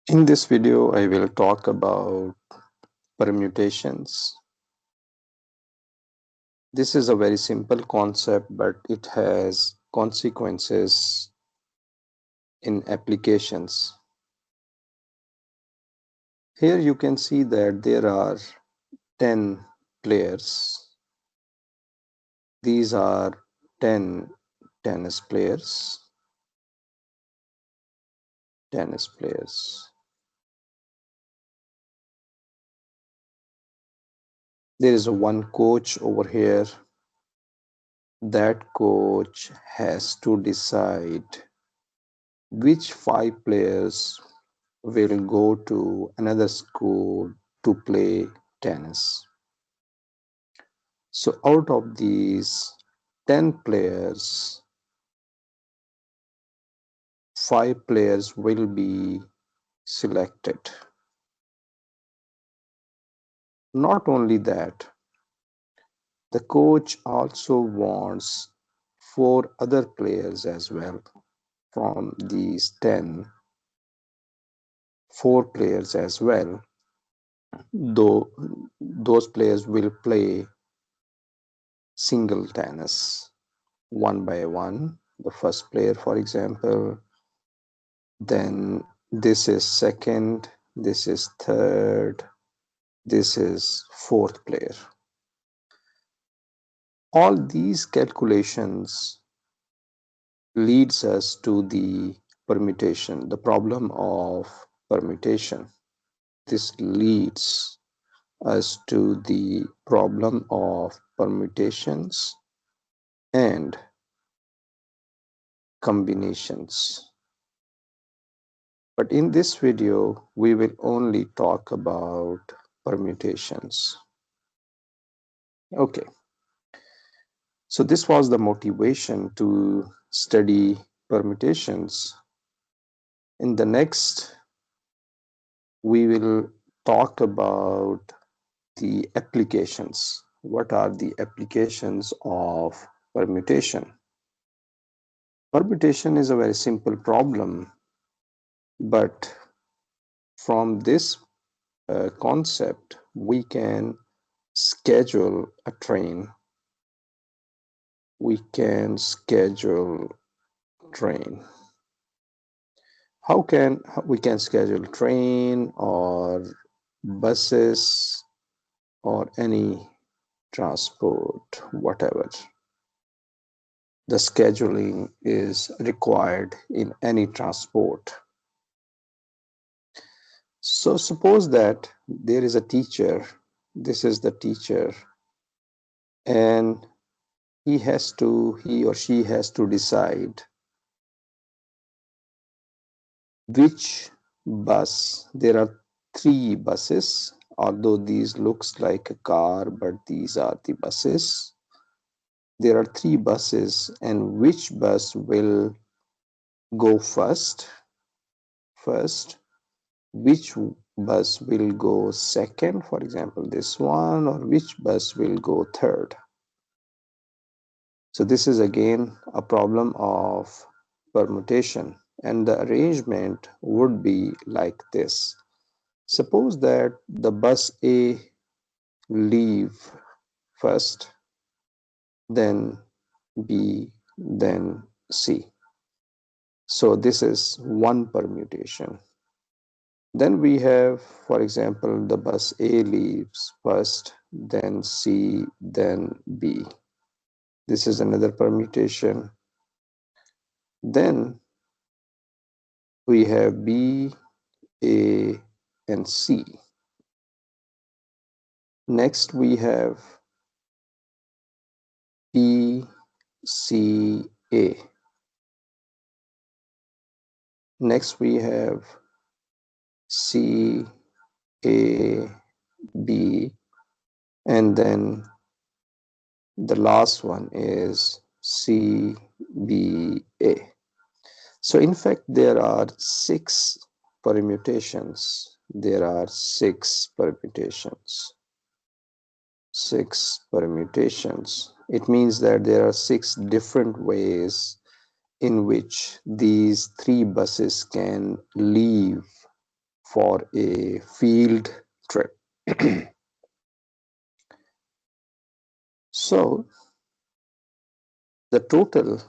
In this video, I will talk about permutations. This is a very simple concept, but it has consequences in applications. Here you can see that there are 10 players. These are 10 tennis players. Tennis players. There is one coach over here. That coach has to decide which 5 players will go to another school to play tennis. So out of these 10 players, 5 players will be selected. Not only that, the coach also wants 4 other players as well from these 10, 4 players as well, though those players will play single tennis one by one. The first player, for example, then this is second, this is third, this is fourth player. All these calculations leads us to the permutation, the problem of permutation. This leads us to the problem of permutations and combinations. But in this video, we will only talk about permutations. Okay, so this was the motivation to study permutations. In the next, we will talk about the applications. What are the applications of permutation? Permutation is a very simple problem, but from this concept, we can schedule a train. We can schedule train. How can we can schedule train or buses or any transport, whatever. The scheduling is required in any transport. So suppose that there is a teacher, this is the teacher, and he or she has to decide which bus. There are 3 buses, although these looks like a car, but these are the buses. There are 3 buses, and which bus will go first, which bus will go second, for example this one, or which bus will go third. So this is again a problem of permutation, and the arrangement would be like this. Suppose that the bus A leave first, then B, then C. So this is one permutation. Then we have, for example, the bus A leaves first, then C, then B. This is another permutation. Then we have B, A, and C. Next we have B, C, A. Next we have C, A, B, and then the last one is C, B, A. So in fact, there are 6 permutations. There are 6 permutations. 6 permutations. It means that there are 6 different ways in which these 3 buses can leave for a field trip. So the total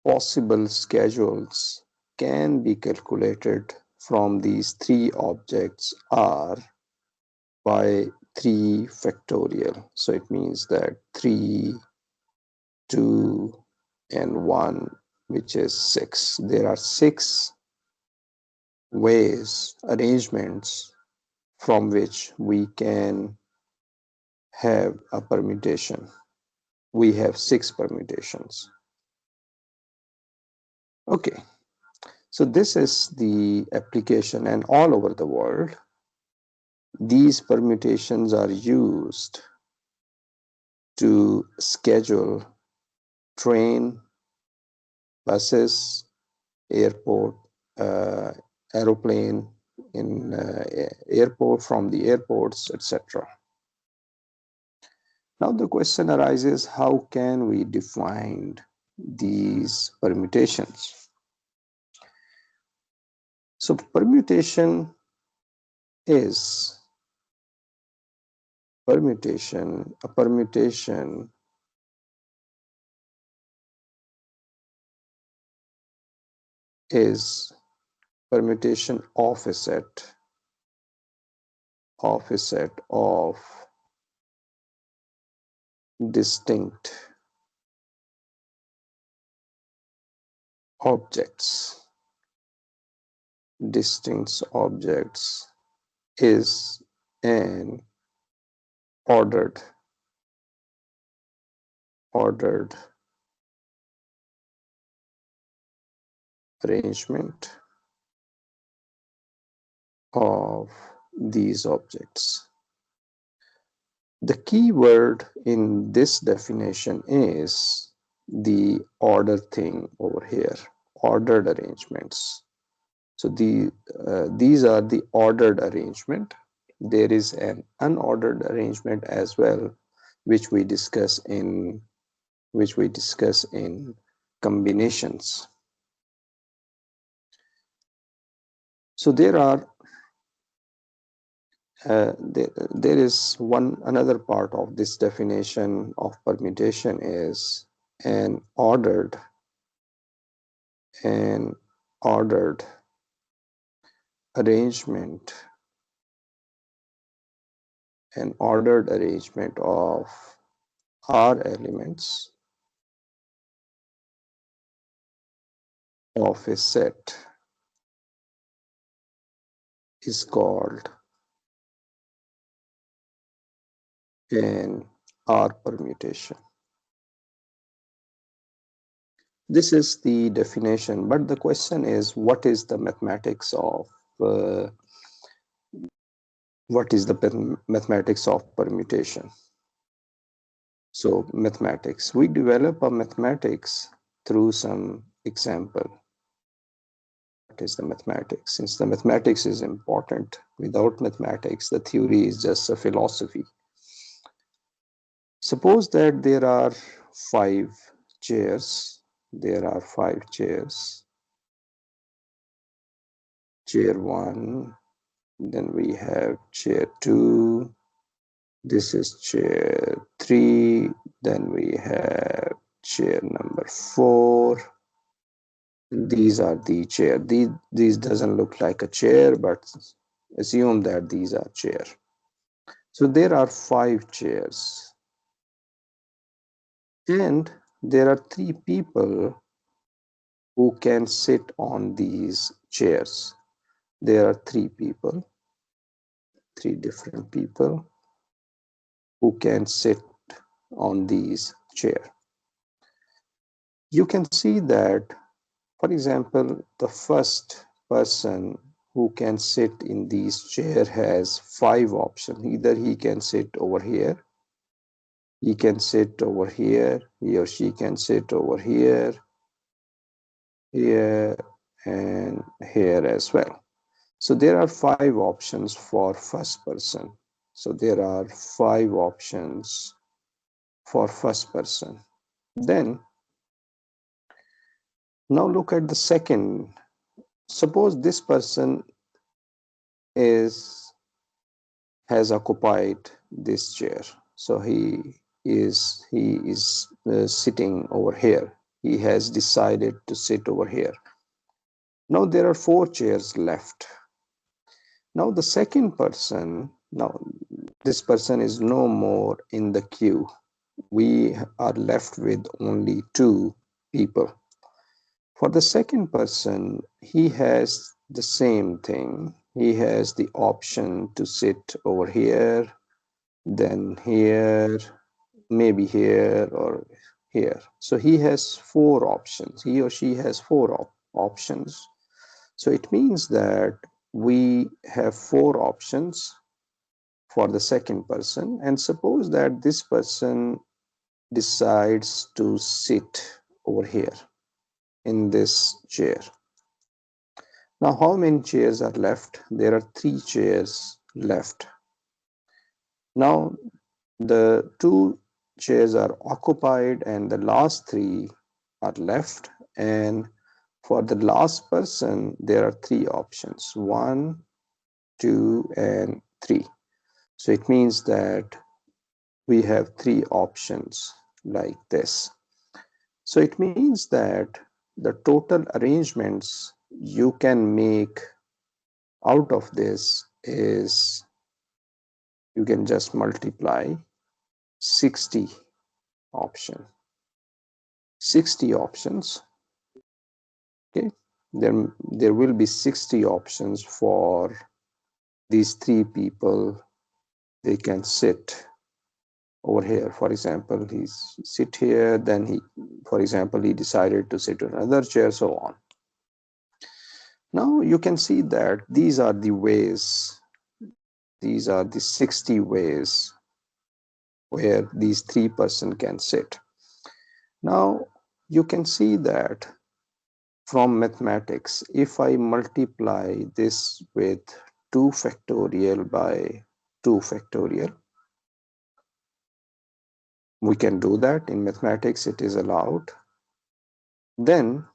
possible schedules can be calculated from these three objects are by 3 factorial. So it means that 3, 2, and 1, which is 6. There are 6 ways, arrangements from which we can have a permutation. We have 6 permutations. Okay, so this is the application, and all over the world, these permutations are used to schedule train, buses, airport, uh, aeroplane, in airport, from the airports, etc. Now the question arises, how can we define these permutations? So is a permutation is permutation of a set of distinct objects. Distinct objects is an ordered arrangement of these objects. The key word in this definition is the order thing over here, ordered arrangements. So these are the ordered arrangement. There is an unordered arrangement as well, which we discuss in combinations. So there is another part of this definition of permutation is an ordered arrangement of R elements of a set is called an R permutation. This is the definition, but the question is, what is the mathematics of permutation? So mathematics, we develop a mathematics through some example. What is the mathematics? Since the mathematics is important, without mathematics, the theory is just a philosophy. Suppose that there are 5 chairs. There are 5 chairs. Chair 1, then we have chair 2. This is chair 3. Then we have chair number 4. These are the chair. These doesn't look like a chair, but assume that these are chair. So there are 5 chairs, and there are 3 people who can sit on these chairs. There are 3 people, 3 different people who can sit on these chairs. You can see that, for example, the first person who can sit in these chair has 5 options. Either he can sit over here, he can sit over here, he or she can sit over here, here, and here as well. So there are 5 options for first person. So there are 5 options for first person. Then, now look at the second. Suppose this person is has occupied this chair. So he is sitting over here. He has decided to sit over here. Now there are four chairs left. Now the second person, now this person is no more in the queue. We are left with only two people. For the second person, he has the same thing. He has the option to sit over here, then here, maybe here, or here. So he has four options. He or she has four options. So it means that we have four options for the second person. And suppose that this person decides to sit over here in this chair. Now, how many chairs are left? There are three chairs left. Now, the two chairs are occupied and the last three are left. And for the last person, there are three options: one, two, and three. So it means that we have three options like this. So it means that the total arrangements you can make out of this is you can just multiply 60 option 60 options. Okay, there will be 60 options for these three people. They can sit over here. For example, he's sit here, then for example, he decided to sit in another chair, so on. Now you can see that these are the 60 ways where these three person can sit. Now you can see that from mathematics, if I multiply this with 2 factorial by 2 factorial, we can do that. In mathematics, it is allowed. Then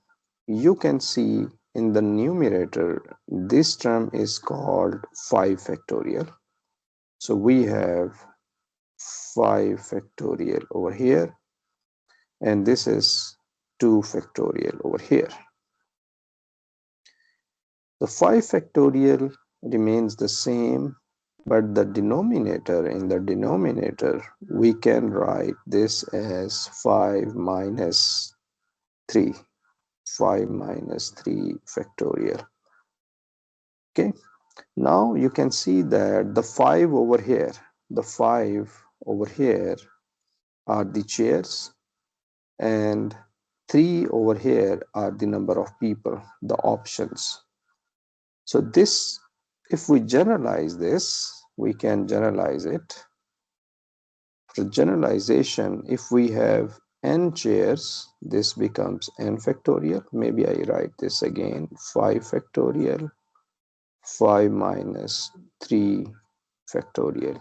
you can see in the numerator, this term is called 5 factorial. So we have 5 factorial over here, and this is 2 factorial over here. The 5 factorial remains the same, but the denominator, in the denominator, we can write this as 5 minus 3. 5 minus 3 factorial. Okay, now you can see that the 5 over here are the chairs, and 3 over here are the number of people, the options. So this, if we generalize this, we can generalize it. For generalization, if we have n chairs, this becomes n factorial. Maybe I write this again, 5 factorial, 5 minus 3 factorial.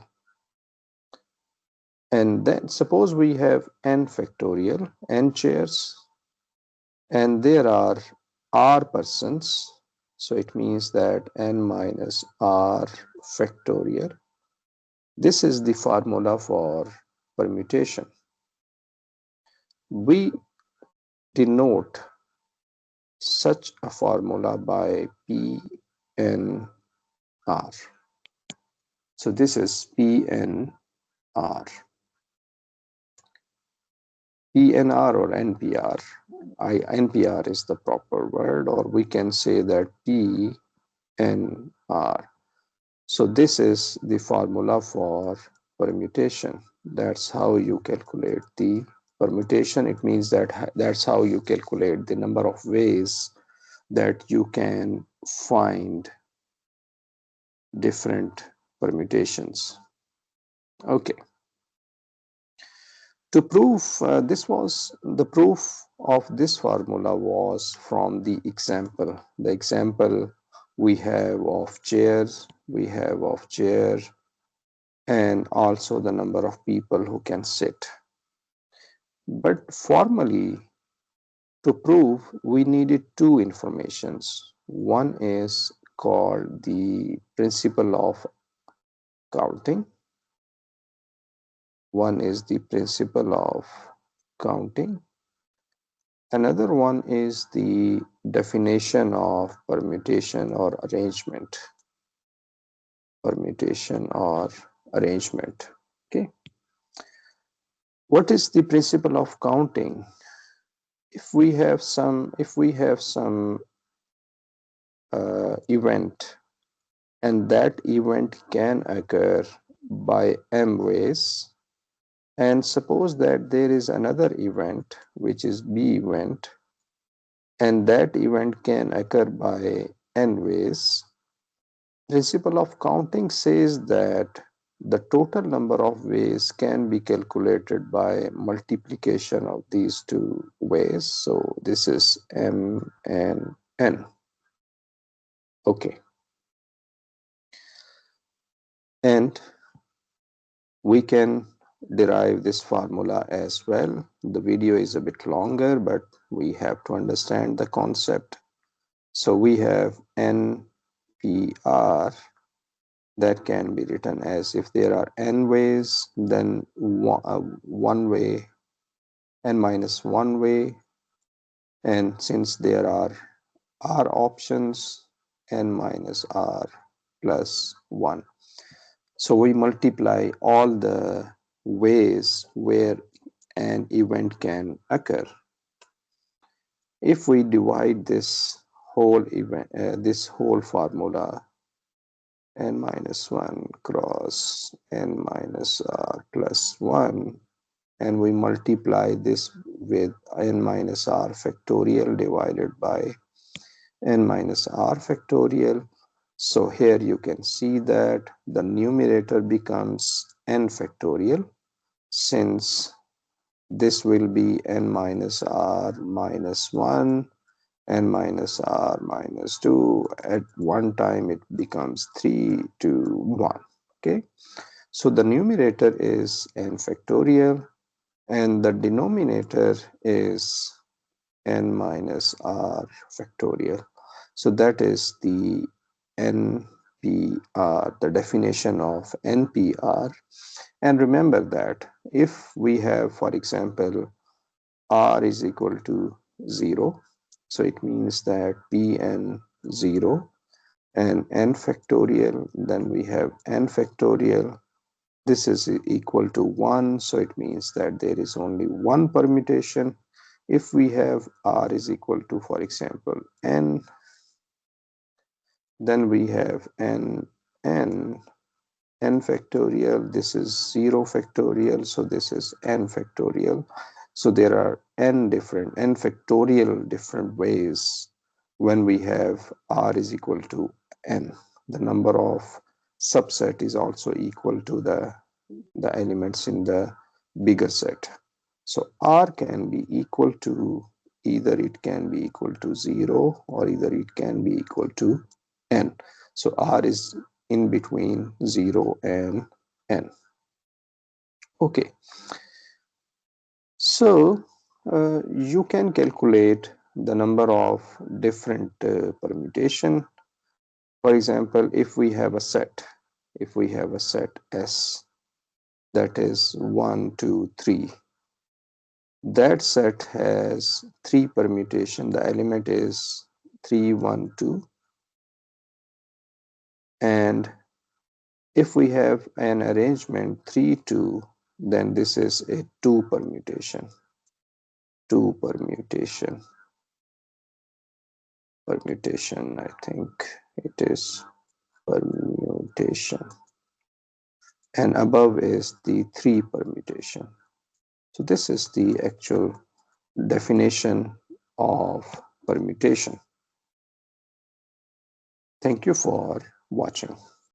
And then suppose we have n factorial, n chairs, and there are r persons. So it means that n minus r factorial. This is the formula for permutation. We denote such a formula by PNR. So this is PNR. PNR or NPR. NPR is the proper word, or we can say that PNR. So this is the formula for permutation. That's how you calculate the permutation. It means that that's how you calculate the number of ways that you can find different permutations. Okay. To prove the proof of this formula was from the example. The example we have of chairs, and also the number of people who can sit. But formally, to prove, we needed two informations. One is called the principle of counting. One is the principle of counting. Another one is the definition of permutation or arrangement. Permutation or arrangement. Okay. What is the principle of counting? If we have some event, and that event can occur by m ways, and suppose that there is another event which is b event, and that event can occur by n ways, principle of counting says that the total number of ways can be calculated by multiplication of these two ways. So this is m and n. Okay. And we can derive this formula as well. The video is a bit longer, but we have to understand the concept. So we have NPR that can be written as, if there are n ways, then one way, n minus one way, and since there are r options, n minus r plus 1. So we multiply all the ways where an event can occur. If we divide this whole event, this whole formula, n minus 1 cross n minus r plus 1, and we multiply this with n minus r factorial divided by n minus r factorial. So here you can see that the numerator becomes n factorial, since this will be n minus r minus 1, n minus r minus 2. At one time it becomes 3 to 1. Okay, so the numerator is n factorial and the denominator is n minus r factorial. So that is the NPR, the definition of NPR. And remember that if we have, for example, r is equal to 0, so it means that Pn 0 and n factorial, then we have n factorial. This is equal to 1, so it means that there is only one permutation. If we have r is equal to, for example, n, then we have n factorial. This is 0 factorial, so this is n factorial. So there are n factorial different ways when we have r is equal to n. The number of subset is also equal to the elements in the bigger set. So r can be equal to, either it can be equal to 0 or either it can be equal to n. So r is in between 0 and n. Okay, so you can calculate the number of different permutation. For example, if we have a set S, that is 1, 2, 3, that set has 3 permutation. The element is 3, 1, 2, and if we have an arrangement 3, 2, then this is a 2 permutation. I think it is permutation, and above is the 3 permutation. So this is the actual definition of permutation. Thank you for watching.